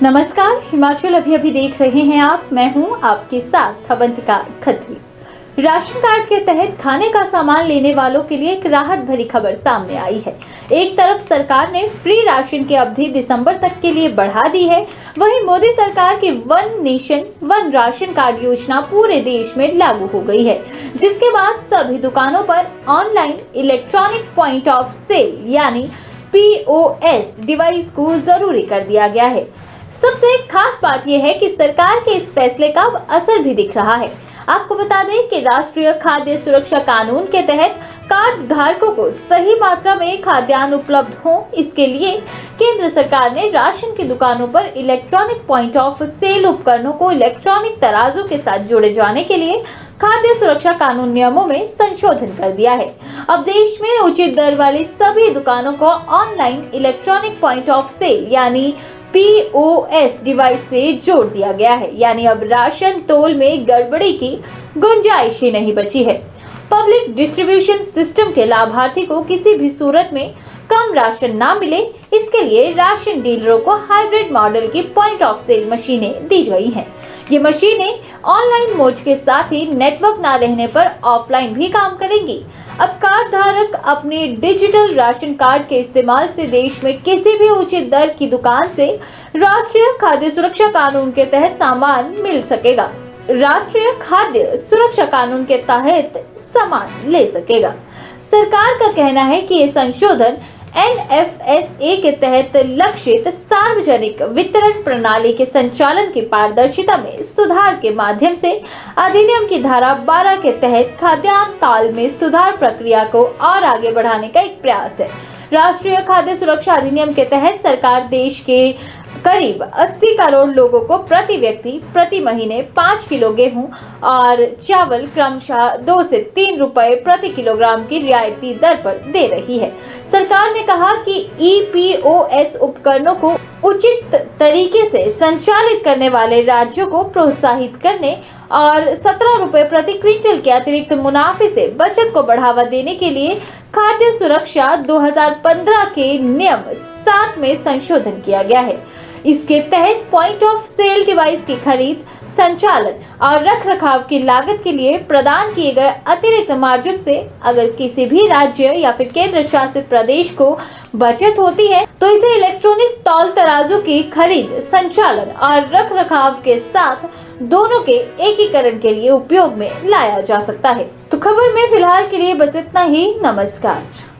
नमस्कार, हिमाचल अभी देख रहे हैं आप। मैं हूं आपके साथ अवंतिका खत्री। राशन कार्ड के तहत खाने का सामान लेने वालों के लिए एक राहत भरी खबर सामने आई है। एक तरफ सरकार ने फ्री राशन की अवधि दिसंबर तक के लिए बढ़ा दी है, वहीं मोदी सरकार की one nation one ration card योजना पूरे देश में लागू हो गई है, जिसके बाद सभी दुकानों पर online electronic point of sale यानी POS डिवाइस को जरूरी कर दिया गया है। सबसे खास बात यह है कि सरकार के इस फैसले का अब असर भी दिख रहा है। आपको बता दें कि राष्ट्रीय खाद्य सुरक्षा कानून के तहत कार्ड धारकों को सही मात्रा में खाद्यान्न उपलब्ध हो, इसके लिए केंद्र सरकार ने राशन की दुकानों पर इलेक्ट्रॉनिक पॉइंट ऑफ सेल उपकरणों को इलेक्ट्रॉनिक तराजू के साथ जोड़े जाने के लिए खाद्य सुरक्षा कानून नियमों में संशोधन कर दिया है। अब देश में उचित दर वाली सभी दुकानों को online electronic point of sale यानी POS डिवाइस से जोड़ दिया गया है, यानी अब राशन तोल में गड़बड़ी की गुंजाइश ही नहीं बची है। पब्लिक डिस्ट्रीब्यूशन सिस्टम के लाभार्थी को किसी भी सूरत में कम राशन ना मिले, इसके लिए राशन डीलरों को हाइब्रिड मॉडल की पॉइंट ऑफ सेल मशीनें दी गई हैं। ये मशीनें ऑनलाइन मोड के साथ ही नेटवर्क ना रहने पर ऑफलाइन भी काम करेंगी। अब कार्ड धारक अपने डिजिटल राशन कार्ड के इस्तेमाल से देश में किसी भी उचित दर की दुकान से राष्ट्रीय खाद्य सुरक्षा कानून के तहत सामान मिल सकेगा। राष्ट्रीय खाद्य सुरक्षा कानून के तहत सामान ले सकेगा। सरकार का कहना है कि ये संशोधन NFSA के तहत लक्षित सार्वजनिक वितरण प्रणाली के संचालन की पारदर्शिता में सुधार के माध्यम से अधिनियम की धारा 12 के तहत खाद्यान्न ताल में सुधार प्रक्रिया को और आगे बढ़ाने का एक प्रयास है। राष्ट्रीय खाद्य सुरक्षा अधिनियम के तहत सरकार देश के करीब 80 करोड़ लोगों को प्रति व्यक्ति प्रति महीने 5 किलो गेहूं और चावल क्रमशः 2 से 3 रुपए प्रति किलोग्राम की रियायती दर पर दे रही है। सरकार ने कहा कि EPOS उपकरणों को उचित तरीके से संचालित करने वाले राज्यों को प्रोत्साहित करने और 17 रुपए प्रति क्विंटल के अतिरिक्त मुनाफे से बचत को बढ़ावा देने के लिए खाद्य सुरक्षा 2015 के नियम 7 में संशोधन किया गया है। इसके तहत पॉइंट ऑफ सेल डिवाइस की खरीद, संचालन और रखरखाव की लागत के लिए प्रदान किए गए अतिरिक्त मार्जिन से अगर किसी भी राज्य या फिर केंद्र शासित प्रदेश को बचत होती है तो इसे इलेक्ट्रॉनिक तौल तराजू की खरीद, संचालन और रखरखाव के साथ दोनों के एकीकरण के लिए उपयोग में लाया जा सकता है। तो खबर में फिलहाल के लिए बस इतना ही। नमस्कार।